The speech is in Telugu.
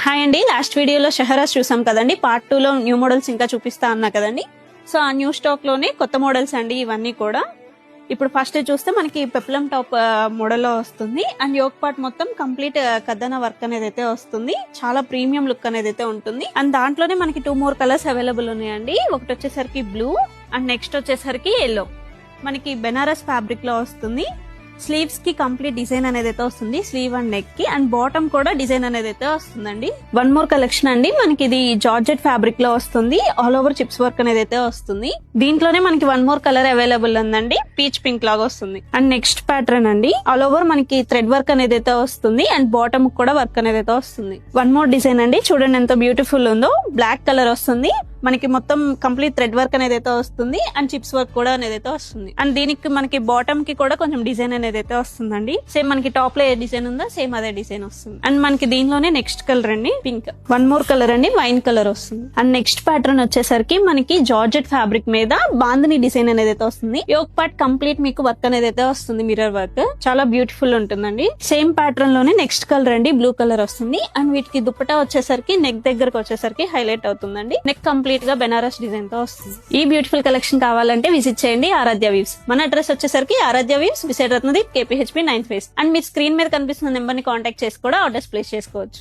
హాయ్ అండి, లాస్ట్ వీడియోలో షహరాజ్ చూసాం కదండి. పార్ట్ 2 లో న్యూ మోడల్స్ ఇంకా చూపిస్తా అన్నా కదండి. సో ఆ న్యూ స్టాక్ లోనే కొత్త మోడల్స్ అండి ఇవన్నీ కూడా. ఇప్పుడు ఫస్ట్ చూస్తే మనకి పెప్లం టాప్ మోడల్ లో వస్తుంది అండ్ యోక్ పార్ట్ మొత్తం కంప్లీట్ కద్దన వర్క్ అనేది అయితే వస్తుంది. చాలా ప్రీమియం లుక్ అనేది అయితే ఉంటుంది అండ్ దాంట్లోనే మనకి 2 more కలర్స్ అవైలబుల్ ఉన్నాయండి. ఒకటి వచ్చేసరికి బ్లూ అండ్ నెక్స్ట్ వచ్చేసరికి ఎల్లో. మనకి బెనారస్ ఫ్యాబ్రిక్ లో వస్తుంది. స్లీవ్స్ కి కంప్లీట్ డిజైన్ అనేది అయితే వస్తుంది, స్లీవ్ అండ్ నెక్ కి అండ్ బాటమ్ కూడా డిజైన్ అనేది అయితే వస్తుందండి. 1 more కలెక్షన్ అండి. మనకి ఇది జార్జెట్ ఫ్యాబ్రిక్ లో వస్తుంది, ఆల్ ఓవర్ చిప్స్ వర్క్ అనేది అయితే వస్తుంది. దీంట్లోనే మనకి 1 more కలర్ అవైలబుల్ ఉందండి, పీచ్ పింక్ లాగా వస్తుంది. అండ్ నెక్స్ట్ ప్యాటర్న్ అండి, ఆల్ ఓవర్ మనకి థ్రెడ్ వర్క్ అనేది అయితే వస్తుంది అండ్ బాటమ్ కూడా వర్క్ అనేది అయితే వస్తుంది. 1 more డిజైన్ అండి, చూడండి ఎంత బ్యూటిఫుల్ ఉందో. బ్లాక్ కలర్ వస్తుంది, మనకి మొత్తం కంప్లీట్ థ్రెడ్ వర్క్ అనేది అయితే వస్తుంది అండ్ చిప్స్ వర్క్ కూడా అనేది అయితే వస్తుంది. అండ్ దీనికి మనకి బాటమ్ కి కూడా కొంచెం డిజైన్ అనేది అయితే వస్తుందండి. సేమ్ మనకి టాప్ లో ఏ డిజైన్ ఉందో సేమ్ అదే డిజైన్ వస్తుంది. అండ్ మనకి దీనిలోనే నెక్స్ట్ కలర్ అండి పింక్. 1 more కలర్ అండి, వైన్ కలర్ వస్తుంది. అండ్ నెక్స్ట్ ప్యాటర్న్ వచ్చేసరికి మనకి జార్జెట్ ఫ్యాబ్రిక్ మీద బాందిని డిజైన్ అనేది అయితే వస్తుంది. యోక్ పార్ట్ కంప్లీట్ మీకు వర్క్ అనేది అయితే వస్తుంది, మిర్రర్ వర్క్ చాలా బ్యూటిఫుల్ ఉంటుందండి. సేమ్ ప్యాటర్న్ లోనే నెక్స్ట్ కలర్ అండి, బ్లూ కలర్ వస్తుంది. అండ్ వీటికి దుప్పటా వచ్చేసరికి నెక్ దగ్గరకు వచ్చేసరికి హైలైట్ అవుతుందండి. నెక్ కంప్లీట్ గా బెనారస్ డిజైన్ తో వస్తుంది. ఈ బ్యూటిఫుల్ కలెక్షన్ కావాలంటే విజిట్ చేయండి ఆరాధ్య వీవ్స్. మన అడ్రస్ వచ్చేసరికి Aaradhya weaves, beside Ratnadeep, KPHP 9th phase. And మీ స్క్రీన్ మీద కనిపిస్తున్న నెంబర్ ని కాంటాక్ట్ చేసి కూడా ఆర్డర్స్ ప్లేస్ చేసుకోవచ్చు.